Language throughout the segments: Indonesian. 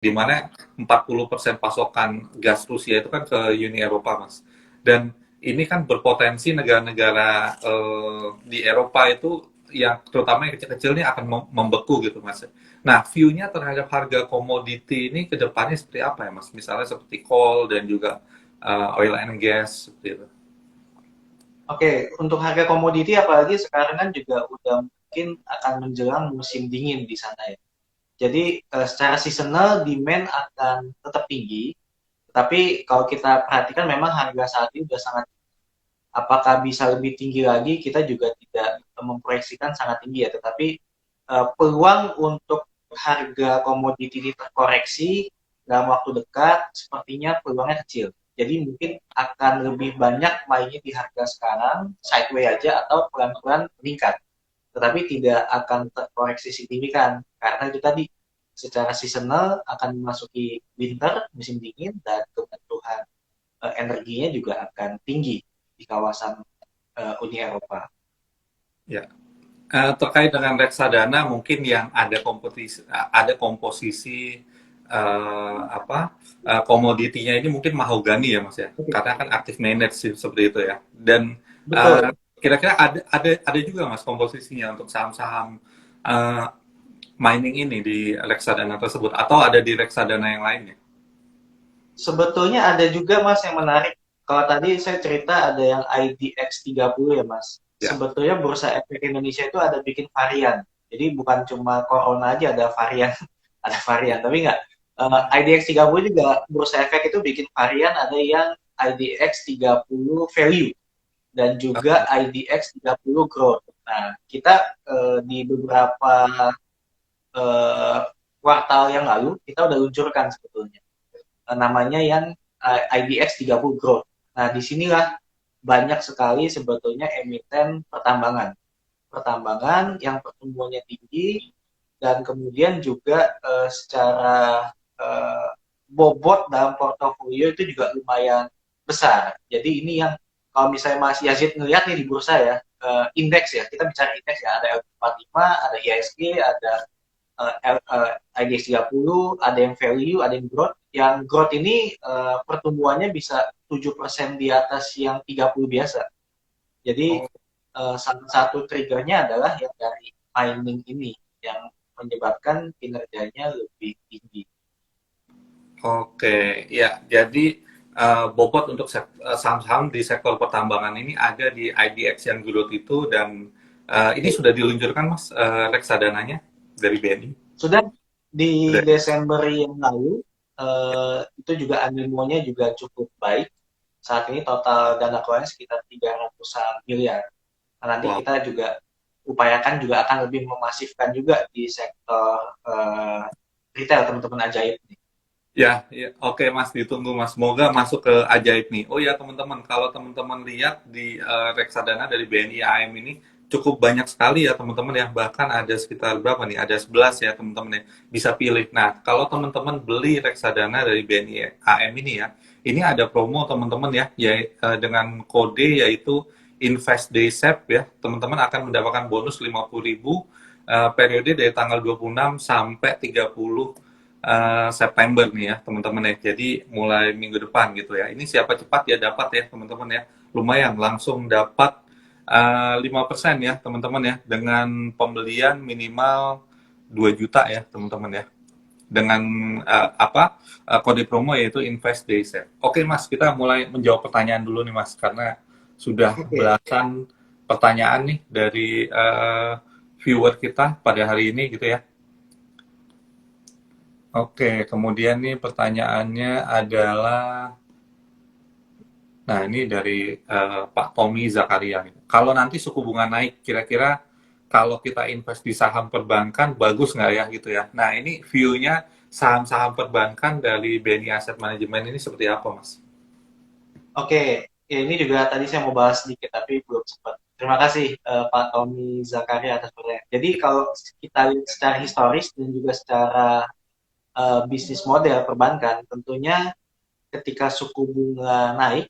di mana 40% pasokan gas Rusia itu kan ke Uni Eropa, Mas. Dan ini kan berpotensi negara-negara di Eropa itu yang terutama yang kecil-kecil ini akan membeku gitu, Mas. Nah, view-nya terhadap harga komoditi ini ke depannya seperti apa ya, Mas? Misalnya seperti coal dan juga oil and gas seperti itu. Oke, untuk harga komoditi apalagi sekarang kan juga udah mungkin akan menjelang musim dingin di sana ya. Jadi secara seasonal demand akan tetap tinggi, tapi kalau kita perhatikan memang harga saat ini udah sangat, apakah bisa lebih tinggi lagi kita juga tidak memproyeksikan sangat tinggi ya, tetapi peluang untuk harga komoditi ini terkoreksi dalam waktu dekat sepertinya peluangnya kecil. Jadi mungkin akan lebih banyak mainnya di harga sekarang, sideways aja atau pelan-pelan meningkat. Tetapi tidak akan terkoreksi signifikan karena itu tadi secara seasonal akan memasuki winter, musim dingin, dan kebutuhan energinya juga akan tinggi di kawasan Uni Eropa. Ya. Terkait dengan reksadana mungkin yang ada komposisi apa komoditinya ini mungkin mahogani ya Mas ya, karena kan aktif manage seperti itu ya. Dan Betul. kira-kira ada juga Mas komposisinya untuk saham-saham eh, mining ini di reksadana tersebut atau ada di reksadana yang lainnya? Sebetulnya ada juga Mas yang menarik. Kalau tadi saya cerita ada yang IDX 30 ya Mas. Ya. Sebetulnya Bursa Efek Indonesia itu ada bikin varian. Jadi bukan cuma Corona aja ada varian, ada varian. Tapi enggak. IDX 30 juga Bursa Efek itu bikin varian, ada yang IDX 30 Value dan juga IDX 30 Growth. Nah, kita di beberapa eh, kuartal yang lalu kita udah luncurkan sebetulnya namanya yang IDX 30 Growth. Nah, disinilah banyak sekali sebetulnya emiten pertambangan. Pertambangan yang pertumbuhannya tinggi dan kemudian juga secara uh, bobot dalam portofolio itu juga lumayan besar. Jadi ini yang kalau misalnya Mas Yazid ngelihat nih di bursa ya, indeks ya, kita bicara indeks ya, ada L45, ada ISG, ada IDX 30, ada yang value, ada yang growth. Yang growth ini pertumbuhannya bisa 7% di atas yang 30 biasa. Jadi Oh, salah satu triggernya adalah yang dari mining ini yang menyebabkan kinerjanya lebih tinggi. oke, ya. Jadi bobot untuk saham-saham di sektor pertambangan ini ada di IDX yang growth itu dan ini sudah diluncurkan Mas reksadananya dari BNI? Sudah di Sudah. Desember yang lalu, itu juga animonya juga cukup baik. Saat ini total dana keluarnya sekitar 300-an miliar. Nah, nanti Wow. kita juga upayakan juga akan lebih memasifkan juga di sektor retail teman-teman ajaib nih. Ya, ya, oke Mas, ditunggu Mas. Semoga masuk ke ajaib nih. Oh ya teman-teman, kalau teman-teman lihat di reksadana dari BNI AM ini cukup banyak sekali ya teman-teman ya. Bahkan ada sekitar berapa nih? Ada 11 ya teman-teman ya. Bisa pilih. Nah, kalau teman-teman beli reksadana dari BNI AM ini ya, ini ada promo teman-teman ya, dengan kode yaitu Invest Day Save ya. Teman-teman akan mendapatkan bonus 50.000 periode dari tanggal 26 sampai 30 September nih ya teman-teman ya. Jadi mulai minggu depan gitu ya. Ini siapa cepat ya dapat ya teman-teman ya. Lumayan langsung dapat 5% ya teman-teman ya dengan pembelian minimal 2 juta ya teman-teman ya. Dengan kode promo yaitu Invest Days ya. Oke Mas, kita mulai menjawab pertanyaan dulu nih Mas karena sudah Oke, belasan pertanyaan nih dari viewer kita pada hari ini gitu ya. Oke, kemudian nih pertanyaannya adalah, nah ini dari Pak Tommy Zakaria. Kalau nanti suku bunga naik, kira-kira kalau kita invest di saham perbankan bagus nggak ya gitu ya? Nah ini view-nya saham-saham perbankan dari BNI Asset Management ini seperti apa, Mas? oke. Ya, ini juga tadi saya mau bahas sedikit tapi belum sempat. Terima kasih Pak Tommy Zakaria atas pertanyaan. Jadi kalau kita lihat secara historis dan juga secara bisnis model perbankan, tentunya ketika suku bunga naik,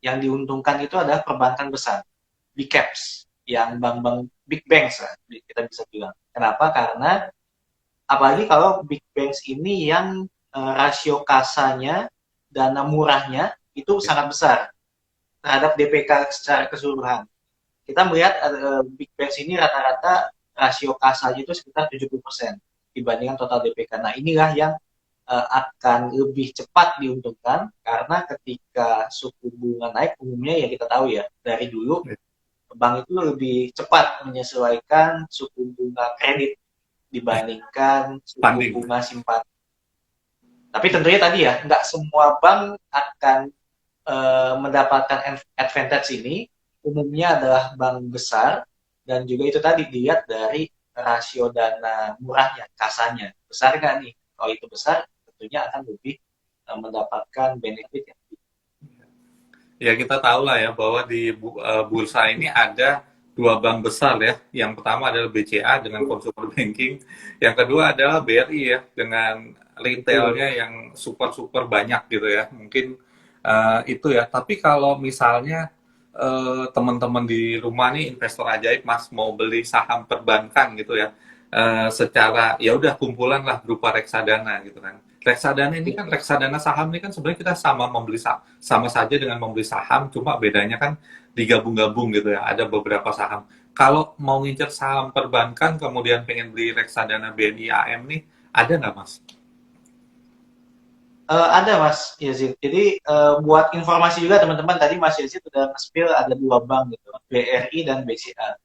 yang diuntungkan itu adalah perbankan besar, big caps, yang bank-bank big banks lah, kita bisa bilang. Kenapa? Karena apalagi kalau big banks ini yang rasio kasanya, dana murahnya itu sangat besar terhadap DPK secara keseluruhan. Kita melihat Big Banks ini rata-rata rasio kasanya itu sekitar 70% dibandingkan total DPK. Nah, inilah yang akan lebih cepat diuntungkan karena ketika suku bunga naik umumnya ya kita tahu ya dari dulu bank itu lebih cepat menyesuaikan suku bunga kredit dibandingkan suku Funding. bunga simpanan. Tapi tentunya tadi ya nggak semua bank akan mendapatkan advantage ini. Umumnya adalah bank besar dan juga itu tadi dilihat dari rasio dana murahnya, kasanya besar nggak nih? Kalau itu besar tentunya akan lebih mendapatkan benefit yang Ya kita tahu lah ya bahwa di bursa ini ada dua bank besar ya. Yang pertama adalah BCA dengan consumer banking, yang kedua adalah BRI ya dengan retailnya yang super banyak gitu ya. Mungkin itu ya. Tapi kalau misalnya teman-teman di rumah nih investor ajaib Mas mau beli saham perbankan gitu ya, secara ya udah kumpulan lah berupa reksadana gitu kan. Reksadana ini kan reksadana saham ini kan sebenarnya kita sama membeli sama saja dengan membeli saham, cuma bedanya kan digabung-gabung gitu ya. Ada beberapa saham. Kalau mau ngincer saham perbankan kemudian pengen beli reksadana BNI AM nih, ada nggak Mas? Ada Mas Yazid. Jadi buat informasi juga teman-teman tadi Mas Yazid sudah nge-spill ada dua bank gitu, BRI dan BCA.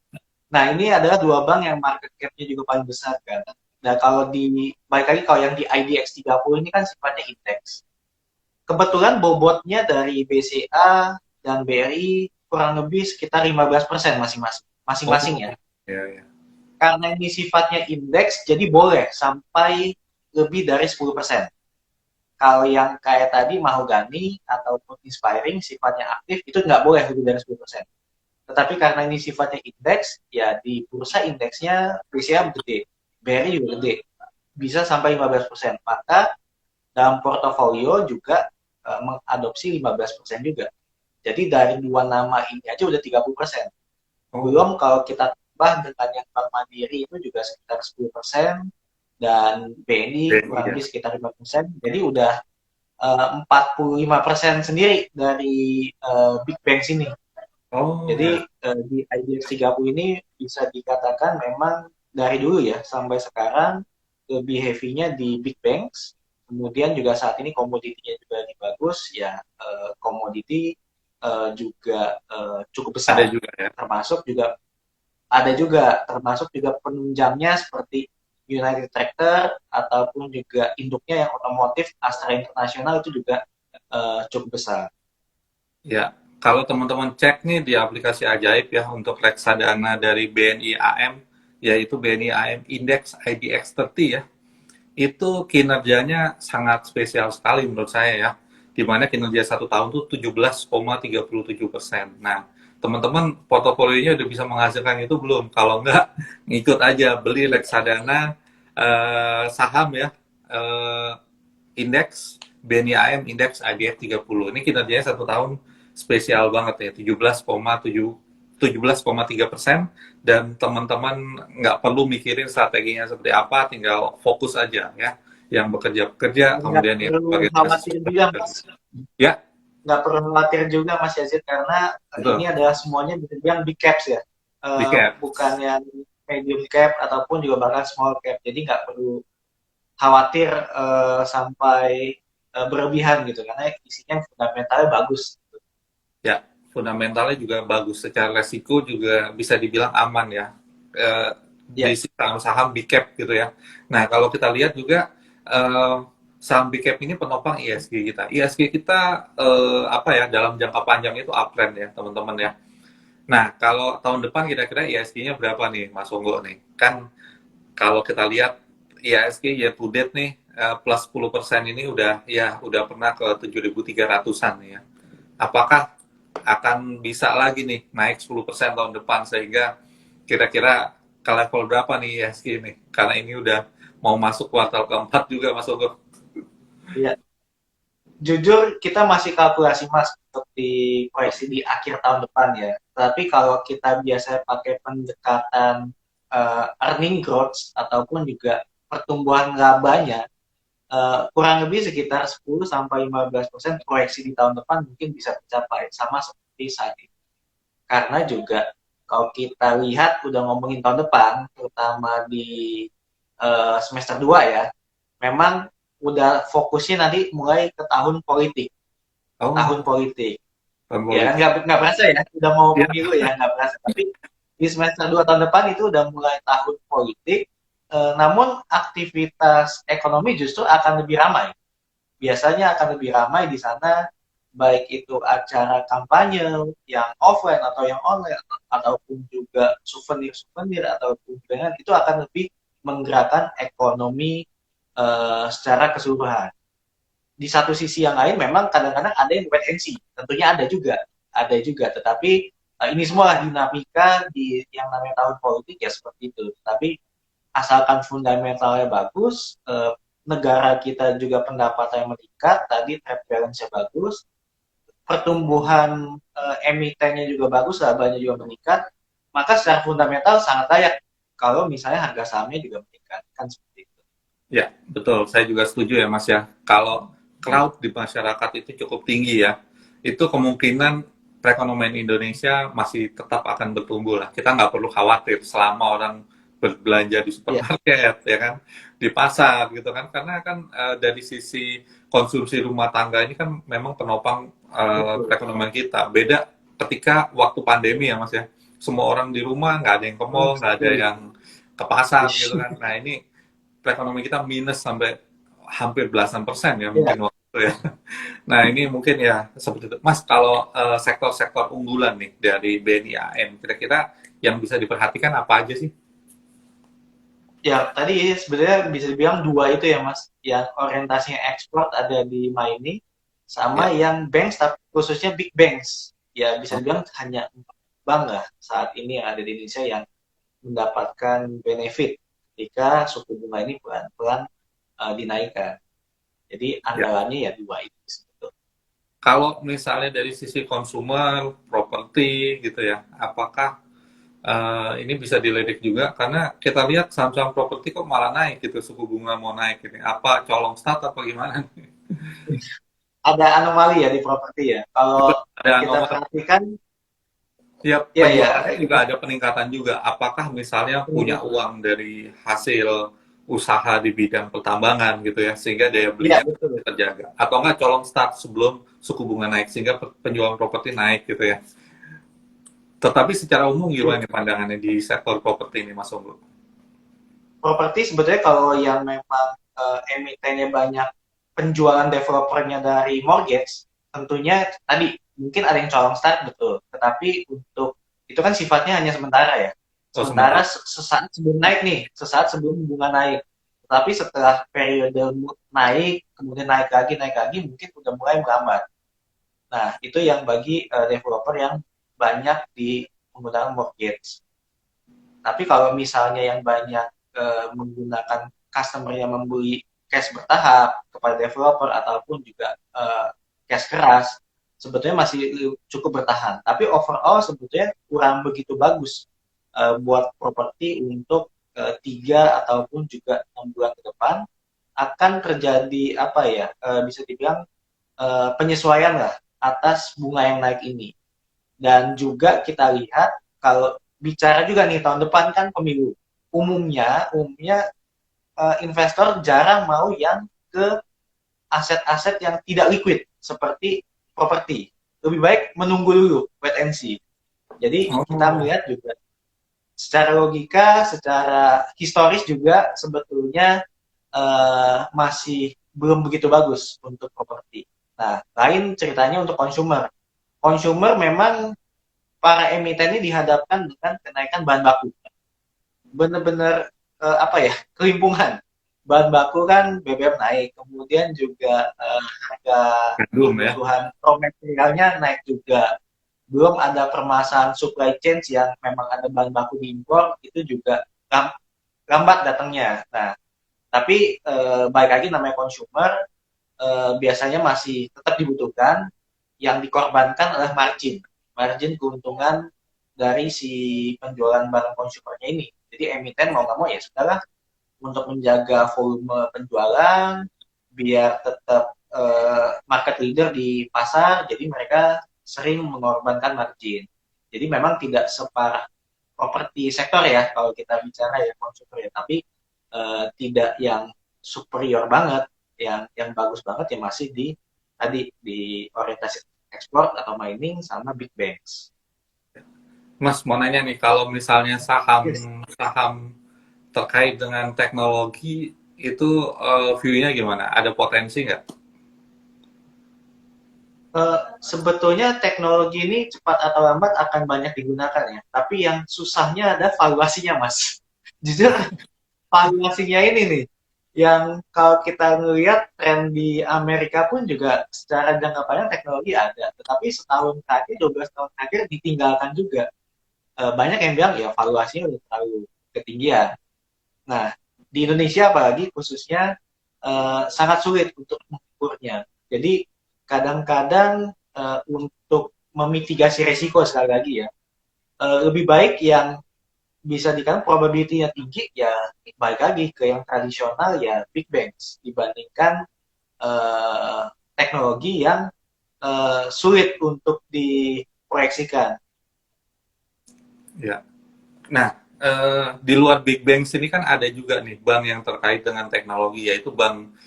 Nah ini adalah dua bank yang market cap-nya juga paling besar kan. Nah kalau baik lagi kalau yang di IDX 30 ini kan sifatnya indeks. Kebetulan bobotnya dari BCA dan BRI kurang lebih sekitar 15% masing-masing ya. Ya, ya. Karena ini sifatnya indeks, jadi boleh sampai lebih dari 10%. Kalau yang kayak tadi mahogani ataupun inspiring sifatnya aktif itu nggak boleh lebih dari 10%. Tetapi karena ini sifatnya indeks, ya di bursa indeksnya BCA gede, BRI juga gede, bisa sampai 15%. Maka dalam portofolio juga mengadopsi 15% juga. Jadi dari dua nama ini aja udah 30%. Belum kalau kita tambah dengan yang Bank Mandiri itu juga sekitar 10%, dan BNI kurang lebih sekitar 5%. Jadi udah 45% sendiri dari Big Banks ini. Jadi di IDX 30 ini bisa dikatakan memang dari dulu ya sampai sekarang lebih heavy-nya di Big Banks. Kemudian juga saat ini komoditinya juga lebih bagus ya, komoditi juga cukup besar. Ada juga ya. Termasuk juga penunjangnya seperti United Tractor ataupun juga induknya yang otomotif Astra International itu juga cukup besar. Ya, kalau teman-teman cek nih di aplikasi ajaib ya untuk reksadana dari BNI AM, yaitu BNI AM Index IDX 30 ya, itu kinerjanya sangat spesial sekali menurut saya ya, di mana kinerja satu tahun tuh 17,37%. Nah, teman-teman portofolionya udah bisa menghasilkan itu belum? Kalau enggak, ngikut aja beli reksadana saham ya, indeks BNI AM indeks IDF 30. Ini kinerjanya satu tahun spesial banget ya, 17,3%, dan teman-teman nggak perlu mikirin strateginya seperti apa, tinggal fokus aja ya, yang bekerja, kemudian yang perlu sebagai khawatir juga Mas. Ya, Nggak perlu khawatir juga Mas Yazid karena betul. ini adalah semuanya bisa dibilang big caps ya, Big cap. bukan yang medium cap ataupun juga bahkan small cap. Jadi nggak perlu khawatir sampai berlebihan gitu karena isinya fundamentalnya bagus. Ya, fundamentalnya juga bagus. Secara resiko juga bisa dibilang aman ya. Di saham-saham big cap gitu ya. Nah, kalau kita lihat juga saham big cap ini penopang ISG kita. ISG kita apa ya, dalam jangka panjang itu uptrend ya, teman-teman ya. Nah, kalau tahun depan kira-kira ISG-nya berapa nih, Mas Onggo nih? Kan kalau kita lihat ISG year to date nih plus 10% ini udah pernah ke 7.300-an ya. Apakah akan bisa lagi nih naik 10% tahun depan, sehingga kira-kira ke level berapa nih ISG nih? Karena ini udah mau masuk kuartal keempat juga, Mas Onggo. Iya. Jujur kita masih kalkulasi Mas untuk di proyeksi di akhir tahun depan ya. Tapi kalau kita biasa pakai pendekatan earning growth ataupun juga pertumbuhan labanya, kurang lebih sekitar 10-15% proyeksi di tahun depan mungkin bisa tercapai sama seperti saat ini. Karena juga kalau kita lihat udah ngomongin tahun depan, terutama di semester 2 ya, memang udah fokusnya nanti mulai ke tahun politik. Oh, Tahun politik. tahun Ya kan politik. nggak berasa ya, udah mau Ya, pemilu ya, nggak berasa. Tapi di semester 2 tahun depan itu udah mulai tahun politik, namun aktivitas ekonomi justru akan lebih ramai. Biasanya akan lebih ramai di sana, baik itu acara kampanye yang offline atau yang online, ataupun juga souvenir-souvenir, ataupun dengan itu akan lebih menggerakkan ekonomi secara keseluruhan. Di satu sisi yang lain memang kadang-kadang ada yang wait and see, tentunya ada juga, tetapi ini semua dinamika di yang namanya tahun politik ya seperti itu. Tapi asalkan fundamentalnya bagus, negara kita juga pendapatannya meningkat, tadi trade balance-nya bagus, pertumbuhan emitennya juga bagus, labanya juga meningkat, maka secara fundamental sangat layak kalau misalnya harga sahamnya juga meningkat, kan seperti itu. ya, betul. Saya juga setuju ya, Mas ya. Kalau crowd di masyarakat itu cukup tinggi ya, itu kemungkinan perekonomian Indonesia masih tetap akan bertumbuh lah. Kita nggak perlu khawatir selama orang berbelanja di Iya, supermarket, ya kan, di pasar gitu kan. Karena kan dari sisi konsumsi rumah tangga ini kan memang penopang betul. perekonomian kita. Beda ketika waktu pandemi ya, Mas ya. Semua orang di rumah, nggak ada yang ke mall, nggak ada Setuju. yang ke pasar gitu kan. Nah ini perekonomian kita minus sampai hampir belasan persen ya Ya, mungkin waktu itu ya. Nah ini mungkin ya seperti itu. Mas kalau sektor-sektor unggulan nih dari BNI AM kira-kira yang bisa diperhatikan apa aja sih? ya tadi sebenarnya bisa dibilang dua itu ya Mas, yang orientasinya ekspor ada di mining, Ya. sama yang banks tapi khususnya big banks. Ya bisa Oh, dibilang hanya 4 bank lah saat ini yang ada di Indonesia yang mendapatkan benefit ketika suku bunga ini pelan-pelan dinaikkan. Jadi ya. andalannya ya dua itu sebetulnya. Kalau misalnya dari sisi konsumer, properti gitu ya, apakah ini bisa dilirik juga karena kita lihat saham-saham properti kok malah naik gitu suku bunga mau naik ini apa colong start apa gimana? Ada anomali ya di properti ya. Kalau Ada kita nomor perhatikan, ya ya ya penjualannya juga kita ada peningkatan juga. Apakah misalnya punya hmm, uang dari hasil usaha di bidang pertambangan gitu ya, sehingga daya iya belinya betul. terjaga. Atau enggak colong start sebelum suku bunga naik sehingga penjualan properti naik gitu ya. Tetapi secara umum Ya, gimana nih pandangannya di sektor properti ini Mas Onggo? properti sebetulnya kalau yang memang emitennya banyak, penjualan developernya dari mortgage, tentunya tadi mungkin ada yang colong start betul, tetapi untuk itu kan sifatnya hanya sementara ya. Oh Sementara sementara. sesaat sebelum naik nih, sesaat sebelum bunga naik. Tetapi setelah periode naik, kemudian naik lagi, mungkin udah mulai melambat. Nah, itu yang bagi developer yang banyak di menggunakan mortgage. Tapi kalau misalnya yang banyak menggunakan customer yang membeli cash bertahap kepada developer ataupun juga cash keras, sebetulnya masih cukup bertahan. Tapi overall sebetulnya kurang begitu bagus buat properti untuk 3 ataupun juga 6 bulan ke depan akan terjadi apa ya, bisa dibilang penyesuaian lah atas bunga yang naik ini. Dan juga kita lihat kalau bicara juga nih tahun depan kan pemilu. Umumnya investor jarang mau yang ke aset-aset yang tidak liquid seperti properti. Lebih baik menunggu dulu, wait and see. Jadi kita Oh, melihat juga secara logika, secara historis juga sebetulnya masih belum begitu bagus untuk properti. Nah, lain ceritanya untuk consumer. Consumer memang para emiten ini dihadapkan dengan kenaikan bahan baku. Benar-benar apa ya, kelimpungan. Bahan baku kan BBM naik, kemudian juga harga gandum ya. kebutuhan raw materialnya naik juga. Belum ada permasalahan supply chain yang memang ada bahan baku diimpor, itu juga lambat datangnya. Nah, tapi balik lagi namanya consumer, biasanya masih tetap dibutuhkan. Yang dikorbankan adalah margin keuntungan dari si penjualan barang konsumernya ini. Jadi emiten mau nggak mau ya sudahlah, untuk menjaga volume penjualan, biar tetap market leader di pasar, jadi mereka sering mengorbankan margin. Jadi memang tidak separah properti sektor ya kalau kita bicara ya konsumer ya, tapi tidak yang superior banget, yang bagus banget ya masih di tadi di orientasi ekspor atau mining sama big banks. Mas mau nanya nih, kalau misalnya saham Yes. saham terkait dengan teknologi itu view-nya gimana? Ada potensi nggak? Sebetulnya teknologi ini cepat atau lambat akan banyak digunakan ya, tapi yang susahnya ada valuasinya mas. Jujur valuasinya ini nih, yang kalau kita ngelihat tren di Amerika pun juga secara jangka panjang teknologi ada, tetapi setahun terakhir, 12 tahun terakhir ditinggalkan juga. Banyak yang bilang ya valuasinya udah terlalu ketinggian. Nah, di Indonesia apalagi khususnya sangat sulit untuk mengukurnya. Jadi kadang-kadang untuk memitigasi resiko sekali lagi ya, lebih baik yang bisa dikatakan probability-nya tinggi ya balik lagi ke yang tradisional ya big banks dibandingkan eh, teknologi yang sulit untuk diproyeksikan. Ya. Nah, di luar big bank sini kan ada juga nih bank yang terkait dengan teknologi, yaitu bank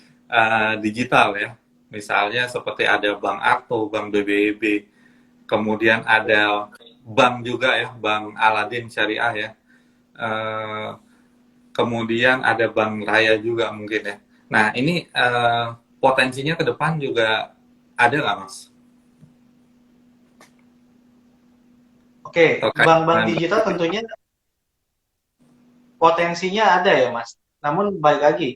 digital ya. Misalnya seperti ada Bank Arto, Bank BBB, kemudian ada bank juga ya, Bank Aladin Syariah ya. Eh, Kemudian ada Bank Raya juga mungkin ya. Nah, ini potensinya ke depan juga ada nggak, Mas? Oke, Terkait bank-bank dengan digital tentunya potensinya ada ya Mas. Namun balik lagi,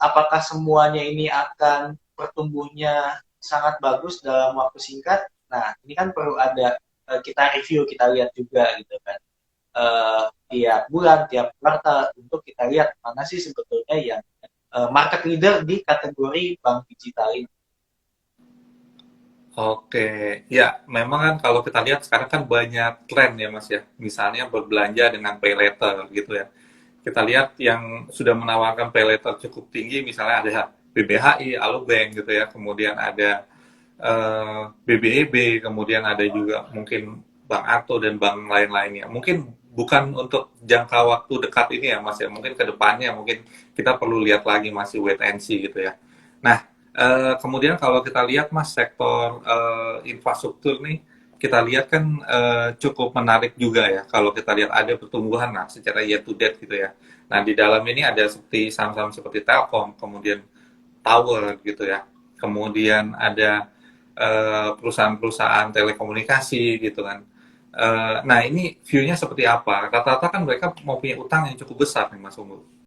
apakah semuanya ini akan pertumbuhnya sangat bagus dalam waktu singkat? Nah, ini kan perlu ada kita review, kita lihat juga gitu kan. Tiap bulan, tiap kuartal untuk kita lihat mana sih sebetulnya yang market leader di kategori bank digital ini. Oke, ya memang kan kalau kita lihat sekarang kan banyak tren ya Mas ya. Misalnya berbelanja dengan pay later gitu ya. Kita lihat yang sudah menawarkan pay later cukup tinggi, misalnya ada BBHI, Alobank gitu ya, kemudian ada BBEB, kemudian ada juga mungkin Bank Arto dan bank lain-lainnya. Mungkin bukan untuk jangka waktu dekat ini ya Mas ya, mungkin ke depannya mungkin kita perlu lihat lagi, masih wait and see gitu ya. Nah, kemudian kalau kita lihat Mas, sektor infrastruktur nih, kita lihat kan cukup menarik juga ya. Kalau kita lihat ada pertumbuhan lah secara year to date gitu ya. Nah, di dalam ini ada seperti saham-saham seperti Telkom, kemudian Tower gitu ya. Kemudian ada perusahaan-perusahaan telekomunikasi gitu kan. Nah, ini view-nya seperti apa? Rata-rata kan mereka mau punya utang yang cukup besar nih Mas Unggul.